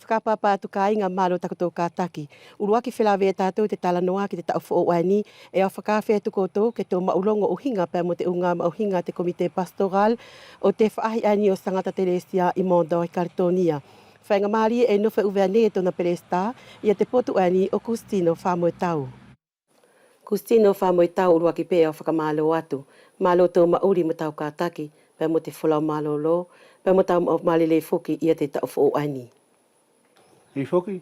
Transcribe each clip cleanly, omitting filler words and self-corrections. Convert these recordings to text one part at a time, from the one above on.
whakapapa atu ka inga malo takoto ka taki. Urua ki whilawe e tātou te TALANOA ki te tau whaoani e au whakawhi atu koto ke tō maulongo uhinga pia mo te unga mauhinga te comité pastoral o te whaahi ani o Soana Tufele i Mont-Dore, Calédonie. Whainga maari e no whauwea ne e tōna pelesta i a te potu ani o Kusitino Famoetau. Kusitino Famoetau urua ki pēa o whakamalo atu. Malo tō mauri mo tau ka taki pia mo te whulau malo lo pia mo tau o malele foki i a te tau whaoani. I foki,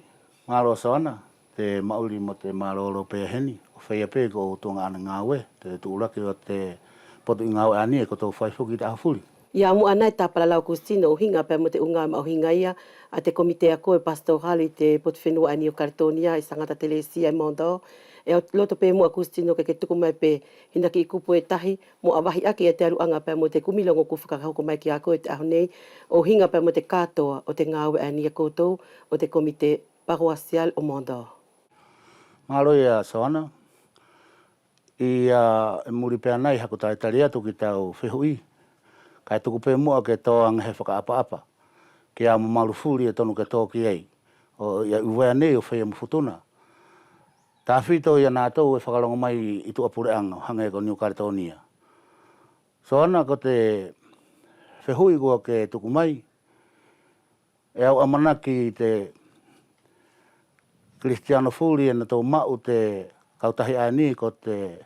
malo Soana, te mauri mo te malo lo pēa heni, o whaia pēa ko tōnga ana ngāwe, te tūraki o te potu i ngāwe ani e ko tō whai foki te ahafuri. Ia mu ana e tāpalalau Kusitino o hinga pia mo te unga ma o hinga ia a te komite a koe pastoral i te potu fenua ani o Calédonie i Soana Tufele i Mont-Dore. E o loto pē mua Kusitino ke tuku mai pē hina ki i kupu e tahi mo awahi ake e te aruanga pia mo te kumilongo ku whakahauko mai ki a koe te ahonei o hinga pia mo te katoa o te ngāwe ani a koutou o te komite paroisial o Mont-Dore. Malo ia Soana, i muri pēa nei hako tai tari atu ki tau whihui. Kai tuku pē mua ke tōanga he whakaapa-apa. Ki a mo marufuri e tonu ke tō ki ei. O ia uwea nei o whaia Futuna. Tā whito ia nātou e whakalonga mai i tu apureanga hanga e ko Nouvelle-Calédonie. Soana ko te whihui kua ke tuku mai. E au amanaki te Cristiano Furi e na tō mau te kautahi ani ko te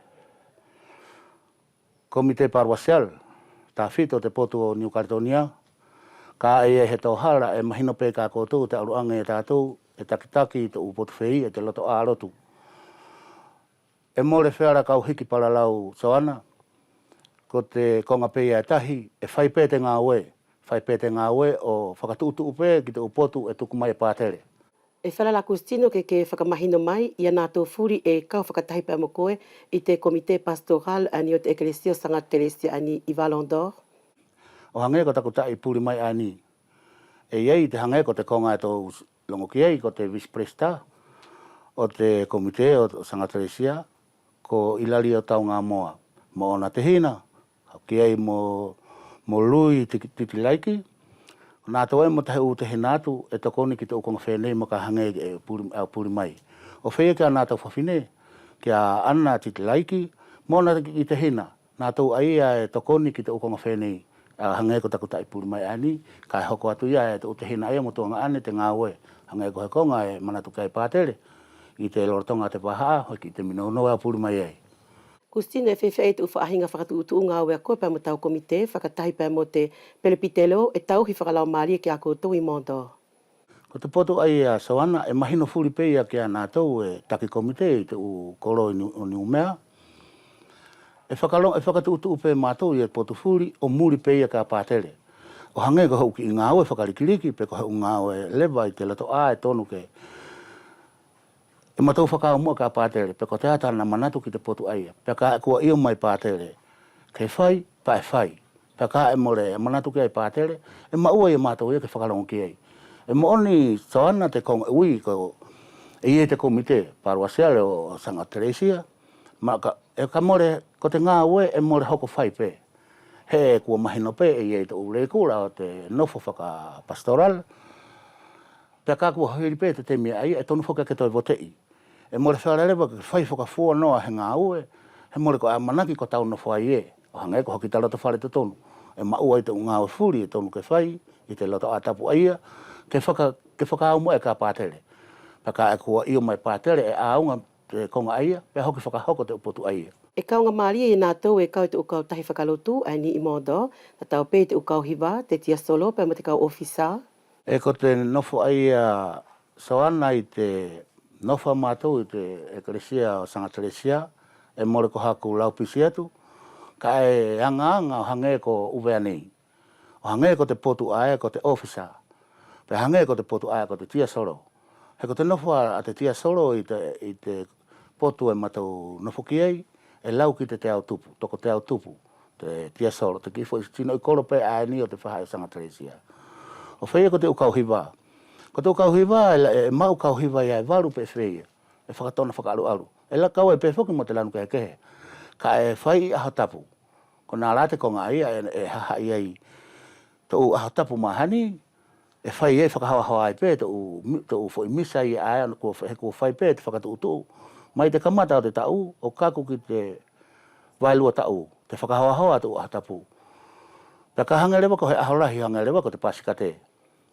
comité paroisial. Tā whito te potu o Nouvelle-Calédonie. Ka e he tō hara e mahino pē kā koutou te aruanga e tātou e takitaki te upotu whei e te loto ārotu. E more whera kau hiki paralau Soana, ko te konga pēia e tahi, e whai pē te ngā ue o whakatuutu upe ki te upotu e tuku mai e pātere. E whalala Kusitino ke whakamahino mai i a nātou furi e kau whakatahi pia mo koe i te komite pastoral ani o te eklesio Soana Tufele ani i Mont-Dore. O hange ko taku tai puri mai ani. E iei te hange ko te konga e tō longo ki ei ko te vice-presta o te komite o Soana Tufele ko ilari o tau ngā moa. Mo ona te hina, ki ei mo lui tiki laiki. Nā tō e mo tahe u te hinatu e tokoni ki te ukonga whenei mo ka hange e puri mai. O whea kia nā tau whawhine, kia ana tiki laiki, mo na ki te hina. Nā tau aia e tokoni ki te ukonga whenei. Hange ko taku tai puri mai ani, kai hoko atu ia e te hina aia mo tōnga ane te ngā ue. Hange ko he konga e manatu kai pātere. I te lorotonga te paha, hoi ki te minounoa puri mai ei. Kusitino e whewhea te uwhaahinga whakatuutu ngā ue a koe pia mo tau komite, whakatahi pia mo te pelepitelo e tau hi whakalau maari ki a koutou i Mont-Dore. Ko te poto ai a Soana e mahino furi peia ki a nātou e taki komite i te u koro i Niumea. E whakatuutu upe mātou i e poto furi o muri peia ka pātere. O hange ko hau ki i ngā ue whakarikiriki, pe ko hau ngā ue lewa i te lato a e tonu ke. E matou whakao mua ka pātere, pe ko te atana manatu ki te potu aia. Pe ka kua io mai pātere, kei whai, pa e whai. Pe ka e more e manatu ki ai pātere, e maua i mātou ia ke whakalongo ki ai. E mooni Soana te konga ui ko e te komite paroisial o Soana Tufele. E ka more ko te ngā ue e more hoko whai pe. He kua mahino pe e te ule kura o te nofo whaka pastoral. Pe ka kua hiri pe te temia ai e tonu whoka ke toi votei. E more wharerewa ke whai whoka fua noa he ngā ue, he more ko a manaki ko tau nofo ai e. O hangai ko hoki ta loto whare te tonu. E maua i te ngā ue furi e tonu ke whai, i te loto a tapu aia, ke whakao mua e ka pātere. Pe ka e kua io mai pātere e aunga te konga aia, pe hoki whakahoko te upotu aia. E kaunga maari e nātou e kau te ukau tahi whakalotu ani i Mont-Dore, na tau pē te ukau hiwa, te tia solo, pia mo te kau ofisa. E ko te nofo aia Soana i te nofo mātou i te eklesia o Soana Tufele, e more ko haku laupisi atu, ka e anga o hange ko uwea nei. O hange ko te potu aia ko te ofisa, pe hange ko te potu aia ko te tia solo. He ko te nofo a te tia solo i te potu e matou nofo ki ei, e lau ki te ao tupu, toko te ao tupu, te tia solo, te kifo i tino i koro pe aia ni o te whaha i Soana Tufele. O whaia ko te ukau hiwa. Ko te ukau hiwa, e mau ukau hiwa ia e waru pe whaia, e whakatona whakaaru-aru. E la kau e pe whoki mo te lanu kehe kehe. Ka e whai aho tapu. Ko nā rate ko ngā ia e haha ia i tō aho tapu mahani, e whai e whakahawa ai pē te u fo i misa i aia ko whai pē te whakatu mai te kamata o te tau o kaku ki te wailua tau te whakahawa te u ahatapu. Pea ka hangelewa ko he aholahi hangelewa ko te pasikate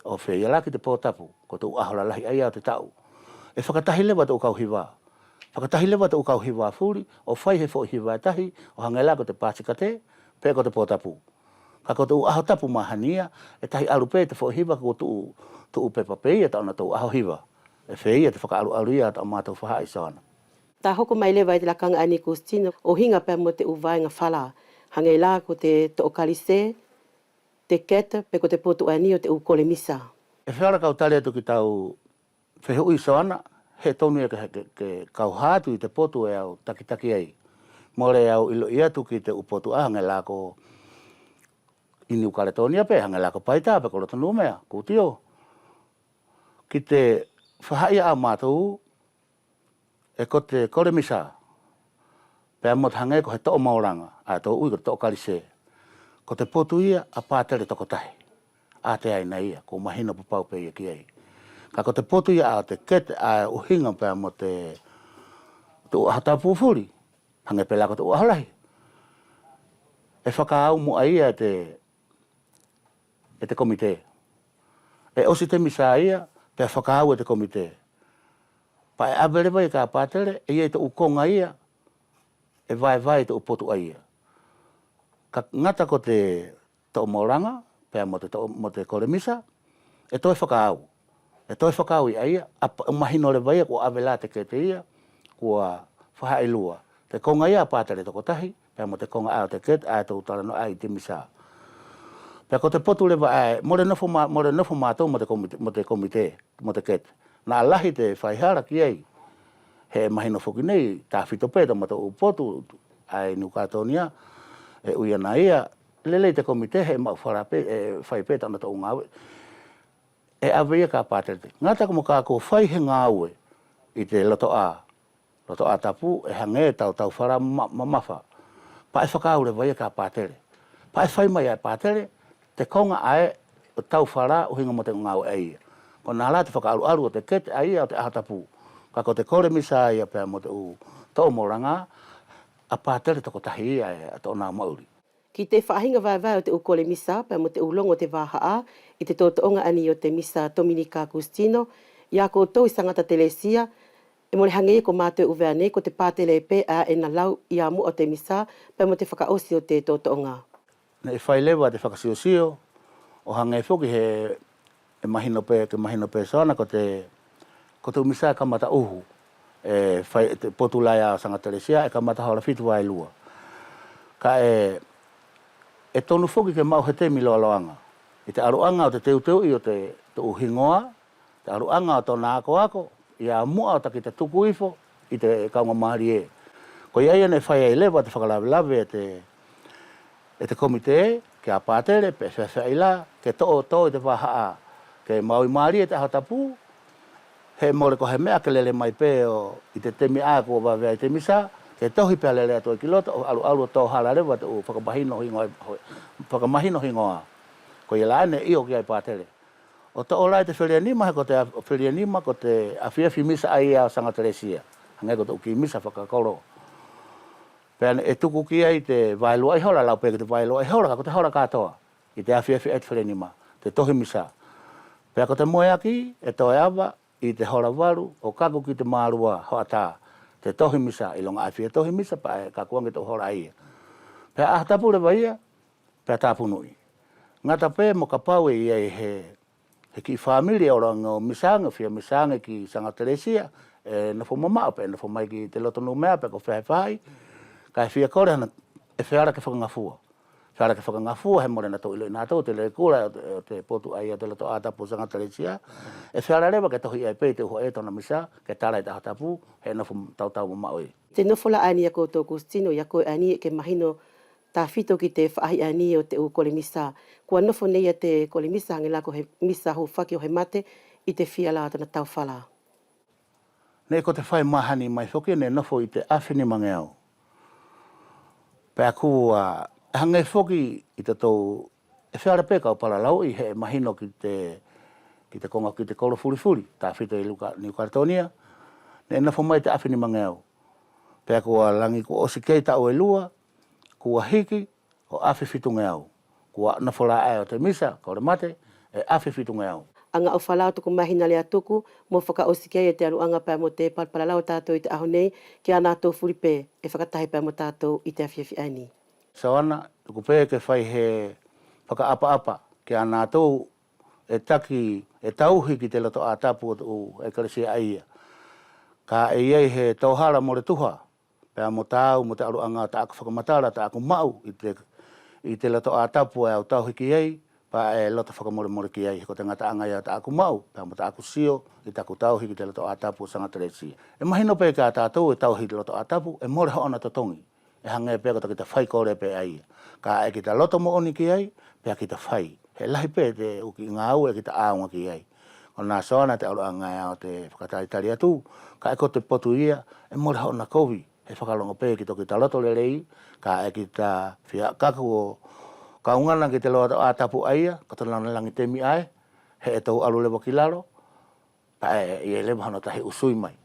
o whea ia laki te pōtapu ko te u aholalahi aia o te tau. E whakatahi lewa te u kauhiwa. Whakatahi lewa te u kauhiwa furi o whai he fo i hiwa tahi o hangela ko te pasikate pē ko te pōtapu. Ka ko te u aho tapu mahania e tahi alu pē te fo i hiwa ko tu u pepa pē ia ta ona te u aho hiwa. E whea ia te whakaalu ia ta o mātou whaha i Soana. Tā hoko mai lewa i te lakanga ani Kusitino o hinga pēr mo te uvaenga whala. Hangei la ko te tookalise, te keta, pe ko te potu ani o te ukole misa. E whiara kau tale atu ki tau whehu i Soana, he tonu e ke kau hātu i te potu e au takitaki ei. More au ilo i atu ki te upotu hangei la ko i Nouvelle-Calédonie pe, hangei la ko paita pe ko roto numea, kutio. Ki te whahai a mātou e ko te kore misa. Pea mo te hangei ko he to'o mauranga, a tō ui ko te to'o kalise. Ko te potu ia a pātere toko tahi. A te aina ia, ko mahina pupau pe ia ki ei. Ka ko te potu ia a te kete a uhinga pea mo te hata pufuri. Hangei pela ko te uaholahi. E whakaau mua ia e te comité. E osi te misa ia, pea whakaau e te comité. Pa e aberewa i ka pātere, e ia te ukonga ia, e vai te upotu a ia. Ka ngata ko te to'o mauranga, pea mo te kore misa, e toi whakaau. E toi whakaau i a ia, a mahino le vai ko avela te kete ia, kua whahailua. Te konga ia pātere toko tahi, pea mo te konga ao te kete, a tau talanoa ai te misa. Pea ko te potu le vai, more nofo mātou mo te comité, mo te kete. Na alahi te whaihara ki ei, he mahino foki nei, tā whito pēta mo te upotu ai Nouvelle-Calédonie, e uia na ia, lelei te komite he mau wharape, e whai pēta na tō ngāwe, e awea ka pātere. Ngata ko mo kā ko whai he ngāwe i te loto a tapu, e hange tau whara mamafa. Pa e whakaure vai ka pātere. Pa e whai mai a pātere, te konga ae o tau whara o hinga mo te ngāwe ai. Ko nā la te whakaalu o te kete ai o te ahatapu. Ka ko te kore misa ia pēr mo te tō moranga, a pātere toko tahi ia a tō nā mauri. Ki te whaahinga vai o te ukole misa, pēr mo te ulongo te wāhaa, i te tōtoonga ani o te misa Dominika Kusitino, ia ko tō i sangata telesia, e mole hangei ko mātou uwea nei ko te pātele pē a e na lau i amu o te misa, pēr mo te whakaosi o te tōtoonga. Nei whai lewa te whakasiosio, o hangei whoki ke mahino pē Soana ko te umisa kamata uhu. E te potulai a sanga telesia e kamata haora fitu vai lua. Ka e tonu foki ke mau he te milo aloanga. I te aruanga o te teuteu i o te uhingoa, te aruanga o tōna ako, i a mua o taki te tuku ifo, i te kaunga mahari e. Ko i aia ne whai e lewa te whakalawelawe e te komite, ke a pātere, pe whewhea ila, ke tō i te wahaa, ke maui mahari e te ahatapu, he more ko he mea ke lele mai pē i te temi a kua wawea i te misa, ke tohi pēr lele ato i kilota, o alu tō hala rewa te u whakamahino hingoa. Ko i laane i o ki ai pātere. O tō olai te whirianima, ko te whirianima, ko te awhiawhi misa ai a sanga teresia. Hangai ko te uki misa whakakoro. Pēr e tuku ki ai te vailua i hora, lau pēr te vailua i hora, ko te hora katoa. I te awhiawhi ai te whirianima, te tohi misa. Pēr ko te moeaki, e toi awa, i te hora waru, o kako ki te mārua hoata, te tohi misa, i longa awhia tohi misa, pa e kakuangi te hora ia. Pea ahatapu le waia, pea tāpunui. Ngata pē mo ka pau i ei he ki whāmiri o ranga o misanga, whia misanga ki sanga teresia, e nofo mamao pe, nofo mai ki te loto numea pe ko whai, ka e whia kore hana, e whiara ke whakangafua. Whiara ke whakangafua, he more na tō ilo i nātou, te le kura o te potu ai a te loto ātapu sanga teresia, e whiara rewa ke tohi ai pei te uho e tona misa, ke tarai te ahatapu, he nofo tau mamao i. Te nofola ani a koutou Kusitino, ia koe ani ke mahino tā whito ki te whaahi ani o te ukole misa. Kua nofo nei a te kole misa, hangi lako he misa hou whaki o he mate, i te whia la tana tau whala. Nei ko te whai mahani mai whoki, ne nofo i te awhini mangeau. Pea kua, hangai whoki i te tau, e whiara pēka o paralau i he mahino ki te ki te konga ki te kolo furi, ta whita i Nouvelle-Calédonie, ne ena whamai te awhini mangeo. Pea kua langi ko o sikei ta o e lua, kua hiki o awhi whitungeo. Kua na whala ai o te misa, ko re mate, e awhi whitungeo. Anga o whalau tuku mahina lea tuku, mo whaka osikei e te aluanga pēr mo te palpalalau tātou i te aho nei, ki a nātou furipe e whakatahi pēr mo tātou i te awhiawhi aini. Soana, tuku pē ke whai he whaka apa ki a nātou e taki, e tauhi ki te loto a tapu o e karesia aia. Ka e iei he tauhara mo re tuha, pēr mo tāu, mo te aluanga ta aku whakamatara, ta aku mau i te loto a tapu e au tauhi ki ei, pa e loto whakamore ki ei, ko te ngata anga ia ta aku mau, pēr mo ta aku sio, i taku tauhi ki te loto a tapu sanga teresia. E mahino pē ka tātou e tauhi ki te loto a tapu, e more hoona totongi. E hange pē kata ki te whai kore pē aia. Ka e ki te loto mo oni ki ei, pē ki te whai. He lahi pē te uki ngā au e ki te aunga ki ei. O nā Soana te aluanga o te whakataitari atu, ka e ko te potu ia, e more hoona kovi. He whakalonga pē ki toki ta loto lelei, ka e ki ta whia kaku o kaungana ki te loa a tapu aia, ka tona langi temi ai, he e tau alu lewa ki laro, pa e lewa hana tahi usui mai.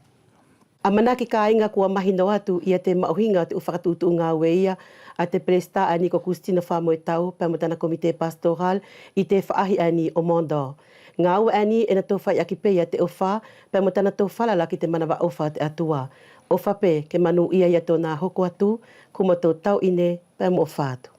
A manaki ka inga kua mahino atu ia te mauhinga te uwhakatutu ngā weia a te presta ani ko Kusitino Famoetau pēr mo tana comité pastoral i te whaahi ani o Mont-Dore. Ngā ua ani e na tō whai aki pēia te ofa pēr mo tana tō whalala ki te manawa ofa te atua. Ofa pē ke manu ia ia tō nā hoko atu, kuma tō tau ine pēr mo ofa atu.